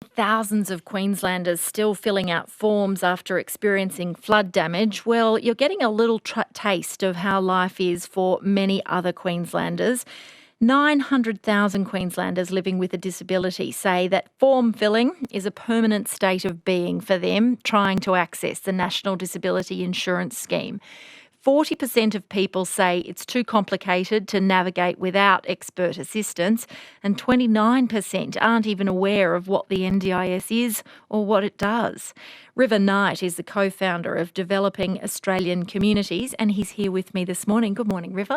Thousands of Queenslanders still filling out forms after experiencing flood damage. Well, you're getting a little taste of how life is for many other Queenslanders. 900,000 Queenslanders living with a disability say that form filling is a permanent state of being for them trying to access the National Disability Insurance Scheme. 40% of people say it's too complicated to navigate without expert assistance, and 29% aren't even aware of what the NDIS is or what it does. River Knight is the co-founder of Developing Australian Communities, and he's here with me this morning. Good morning, River.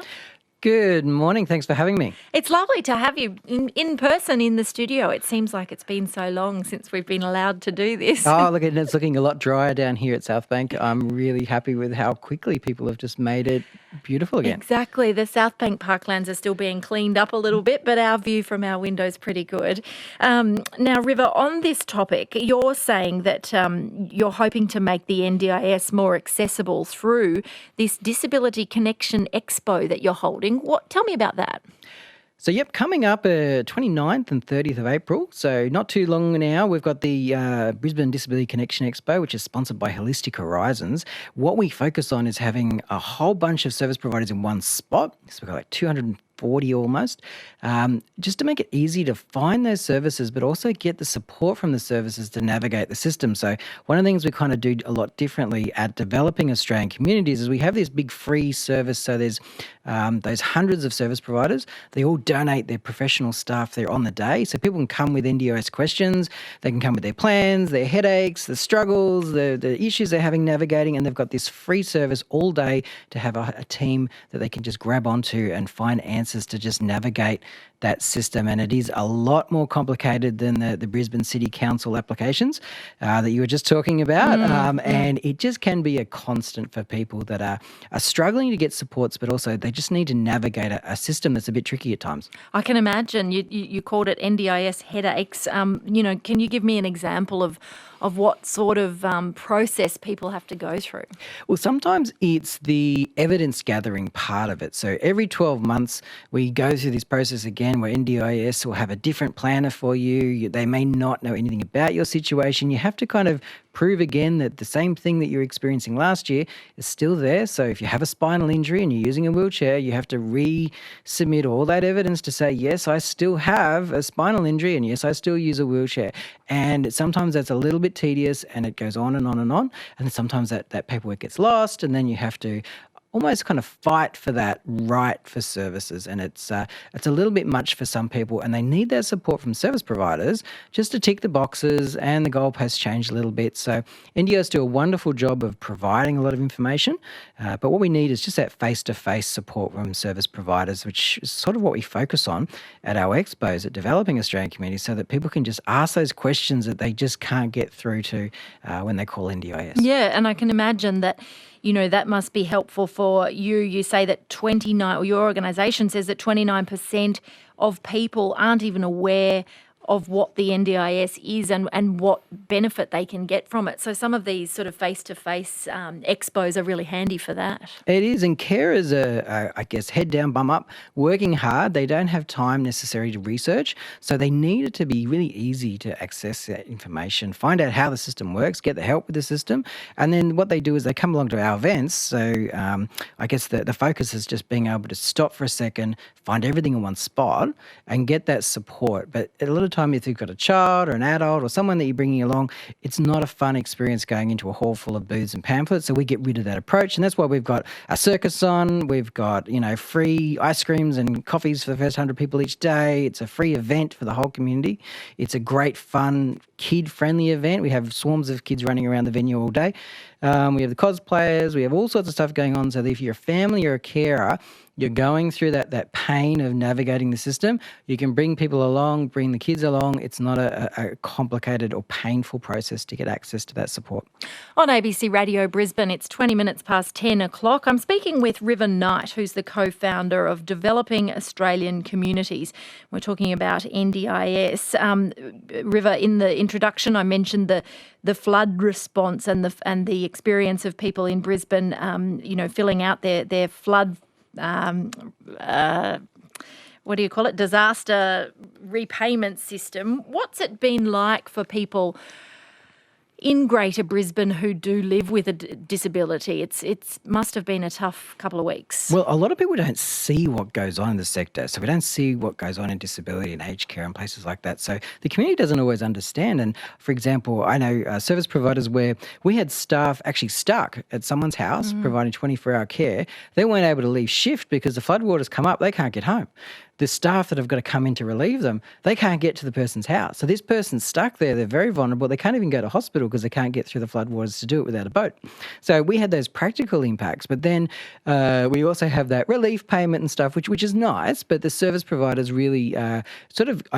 Good morning. Thanks for having me. It's lovely to have you in person in the studio. It seems like it's been so long since we've been allowed to do this. Oh, look, it's looking a lot drier down here at South Bank. I'm really happy with how quickly people have just made it beautiful again. Exactly. The South Bank parklands are still being cleaned up a little bit, but our view from our window is pretty good. Now, River, on this topic, you're saying that you're hoping to make the NDIS more accessible through this Disability Connection Expo that you're holding. Tell me about that. So, coming up 29th and 30th of April, so not too long now, we've got the Brisbane Disability Connection Expo, which is sponsored by Holistic Horizons. What we focus on is having a whole bunch of service providers in one spot. So we've got like 240 almost, just to make it easy to find those services, but also get the support from the services to navigate the system. So one of the things we kind of do a lot differently at Developing Australian Communities is we have this big free service. So there's those hundreds of service providers. They all donate their professional staff there on the day. So people can come with NDIS questions. They can come with their plans, their headaches, the struggles, the issues they're having navigating, and they've got this free service all day to have a team that they can just grab onto and find answers to just navigate that system. And it is a lot more complicated than the Brisbane City Council applications that you were just talking about. And it just can be a constant for people that are struggling to get supports, but also they just need to navigate a system that's a bit tricky at times. I can imagine. You called it NDIS headaches. Can you give me an example of what sort of process people have to go through? Well, sometimes it's the evidence gathering part of it. So every 12 months, we go through this process again where NDIS will have a different planner for you. They may not know anything about your situation. You have to kind of prove again that the same thing that you're experiencing last year is still there. So if you have a spinal injury and you're using a wheelchair, you have to resubmit all that evidence to say, yes, I still have a spinal injury and yes, I still use a wheelchair. And sometimes that's a little bit tedious and it goes on and on and on. And then sometimes that paperwork gets lost and then you have to almost kind of fight for that right for services. And it's a little bit much for some people, and they need that support from service providers just to tick the boxes, and the goalposts change a little bit. So NDIS do a wonderful job of providing a lot of information, but what we need is just that face-to-face support from service providers, which is sort of what we focus on at our expos at Developing Australian Communities, so that people can just ask those questions that they just can't get through to when they call NDIS. Yeah, and I can imagine that that must be helpful for you. You say that your organisation says that 29% of people aren't even aware of what the NDIS is and what benefit they can get from it. So some of these sort of face-to-face expos are really handy for that. It is, and carers are, I guess, head down, bum up, working hard. They don't have time necessary to research, so they need it to be really easy to access that information, find out how the system works, get the help with the system, and then what they do is they come along to our events. So I guess the focus is just being able to stop for a second, find everything in one spot, and get that support. But a lot of time, if you've got a child or an adult or someone that you're bringing along, it's not a fun experience going into a hall full of booths and pamphlets. So we get rid of that approach, and that's why we've got a circus on. We've got free ice creams and coffees for the first 100 people each day. It's a free event for the whole community. It's a great, fun, kid-friendly event. We have swarms of kids running around the venue all day. We have the cosplayers. We have all sorts of stuff going on. So that if you're a family or a carer, you're going through that pain of navigating the system, you can bring people along, bring the kids along. It's not a complicated or painful process to get access to that support. On ABC Radio Brisbane, it's 20 minutes past 10 o'clock. I'm speaking with River Knight, who's the co-founder of Developing Australian Communities. We're talking about NDIS. River, in the introduction, I mentioned the flood response and the experience of people in Brisbane, filling out their flood what do you call it, disaster repayment system. What's it been like for people in Greater Brisbane who do live with a disability? It's must have been a tough couple of weeks. Well, a lot of people don't see what goes on in the sector. So we don't see what goes on in disability and aged care and places like that. So the community doesn't always understand. And for example, I know service providers where we had staff actually stuck at someone's house providing 24-hour care. They weren't able to leave shift because the floodwaters come up. They can't get home. The staff that have got to come in to relieve them, they can't get to the person's house. So this person's stuck there. They're very vulnerable. They can't even go to hospital because they can't get through the floodwaters to do it without a boat. So we had those practical impacts. But then we also have that relief payment and stuff, which is nice. But the service providers really I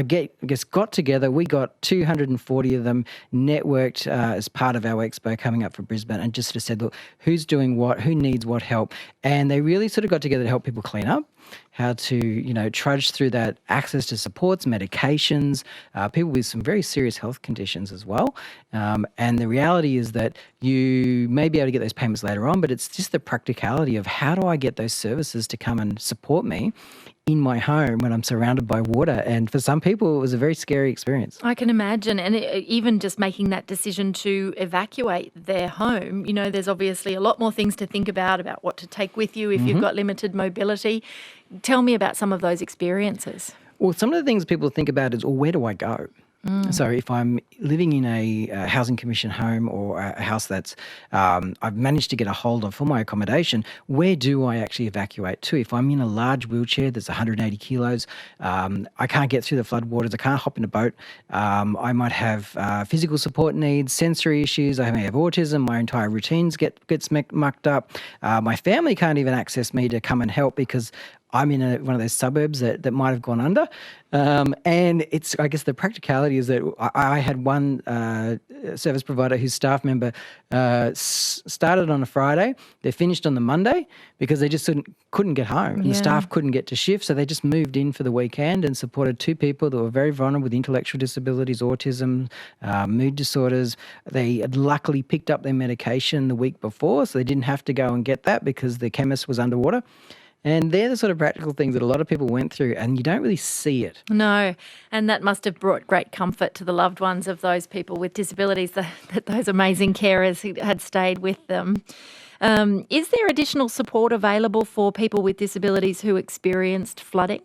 guess got together. We got 240 of them networked as part of our expo coming up for Brisbane, and just sort of said, look, who's doing what, who needs what help. And they really sort of got together to help people clean up, how to, trudge through that, access to supports, medications, people with some very serious health conditions as well. And the reality is that you may be able to get those payments later on, but it's just the practicality of how do I get those services to come and support me in my home when I'm surrounded by water. And for some people, it was a very scary experience. I can imagine. And even just making that decision to evacuate their home, there's obviously a lot more things to think about what to take with you if you've got limited mobility. Tell me about some of those experiences. Well, some of the things people think about is, well, where do I go? So if I'm living in a housing commission home or a house that's I've managed to get a hold of for my accommodation, where do I actually evacuate to? If I'm in a large wheelchair that's 180 kilos, I can't get through the floodwaters, I can't hop in a boat, I might have physical support needs, sensory issues, I may have autism, my entire routines gets mucked up, my family can't even access me to come and help because I'm in one of those suburbs that might have gone under. And it's, I guess the practicality is that I had one service provider whose staff member started on a Friday. They finished on the Monday because they just couldn't get home. And the staff couldn't get to shift. So they just moved in for the weekend and supported two people that were very vulnerable with intellectual disabilities, autism, mood disorders. They had luckily picked up their medication the week before, so they didn't have to go and get that because the chemist was underwater. And they're the sort of practical things that a lot of people went through and you don't really see it. No, and that must have brought great comfort to the loved ones of those people with disabilities, that those amazing carers had stayed with them. Is there additional support available for people with disabilities who experienced flooding?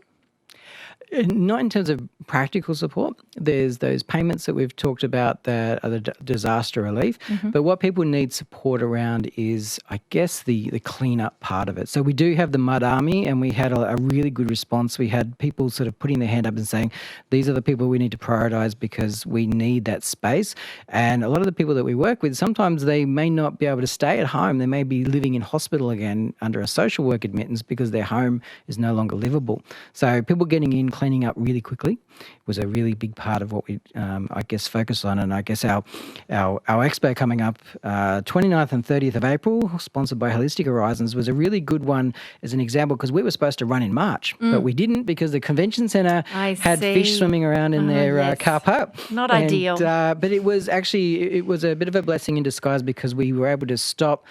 Not in terms of practical support. There's those payments that we've talked about that are the disaster relief. But what people need support around is, I guess, the clean-up part of it. So we do have the Mud Army, and we had a really good response. We had people sort of putting their hand up and saying, these are the people we need to prioritise because we need that space. And a lot of the people that we work with, sometimes they may not be able to stay at home. They may be living in hospital again under a social work admittance because their home is no longer livable. So people getting in, cleaning up really quickly was a really big part of what we, I guess, focus on. And I guess our expo coming up 29th and 30th of April, sponsored by Holistic Horizons, was a really good one as an example because we were supposed to run in March, but we didn't because the convention centre had fish swimming around in their car park. Not ideal. But it was a bit of a blessing in disguise because we were able to stop,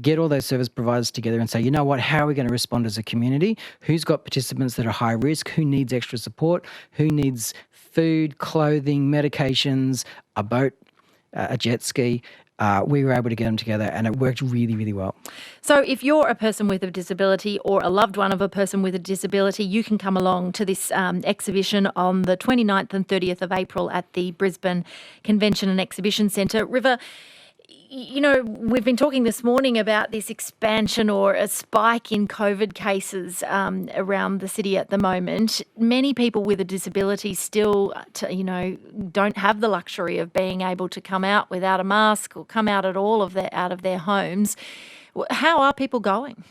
get all those service providers together and say, you know what, how are we going to respond as a community? Who's got participants that are high risk? Who needs extra support? Who needs food, clothing, medications, a boat, a jet ski? We were able to get them together and it worked really, really well. So if you're a person with a disability or a loved one of a person with a disability, you can come along to this exhibition on the 29th and 30th of April at the Brisbane Convention and Exhibition Centre. River, we've been talking this morning about this expansion or a spike in COVID cases around the city at the moment. Many people with a disability still, don't have the luxury of being able to come out without a mask or come out at all out of their homes. How are people going?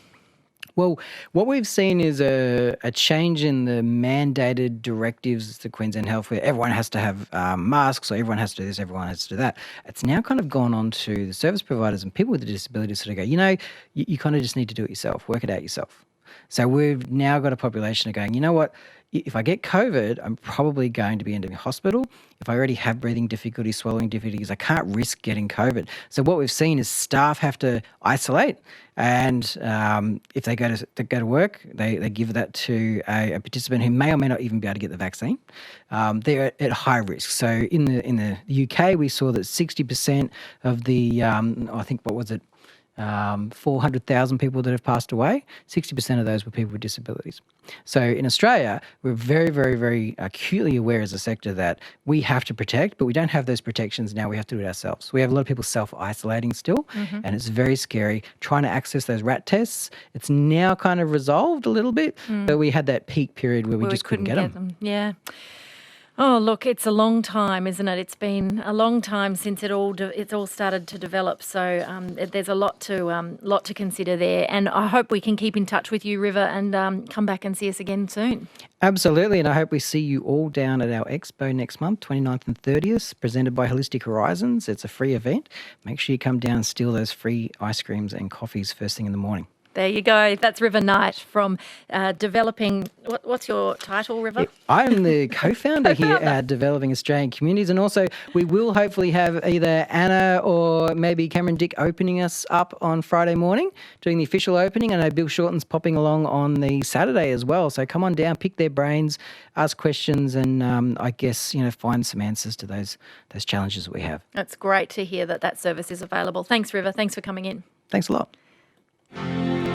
Well, what we've seen is a change in the mandated directives to Queensland Health where everyone has to have masks or everyone has to do this, everyone has to do that. It's now kind of gone on to the service providers and people with a disability sort of go, you kind of just need to do it yourself, work it out yourself. So we've now got a population of going, you know what, if I get COVID, I'm probably going to be in the hospital. If I already have breathing difficulties, swallowing difficulties, I can't risk getting COVID. So what we've seen is staff have to isolate, and if they go to work, they give that to a participant who may or may not even be able to get the vaccine. They're at high risk. So in the UK, we saw that 60% of the I think what was it? 400,000 people that have passed away, 60% of those were people with disabilities. So in Australia, we're very, very, very acutely aware as a sector that we have to protect, but we don't have those protections now. We have to do it ourselves. We have a lot of people self-isolating still, and it's very scary trying to access those rat tests. It's now kind of resolved a little bit, but we had that peak period where we just couldn't get them. Yeah. Oh, look, it's a long time, isn't it? It's been a long time since it's all started to develop. So there's a lot to consider there. And I hope we can keep in touch with you, River, and come back and see us again soon. Absolutely, and I hope we see you all down at our Expo next month, 29th and 30th, presented by Holistic Horizons. It's a free event. Make sure you come down and steal those free ice creams and coffees first thing in the morning. There you go. That's River Knight from developing. What's your title, River? I'm the co-founder here at Developing Australian Communities, and also we will hopefully have either Anna or maybe Cameron Dick opening us up on Friday morning, doing the official opening. I know Bill Shorten's popping along on the Saturday as well. So come on down, pick their brains, ask questions, and I guess find some answers to those challenges that we have. That's great to hear that service is available. Thanks, River. Thanks for coming in. Thanks a lot.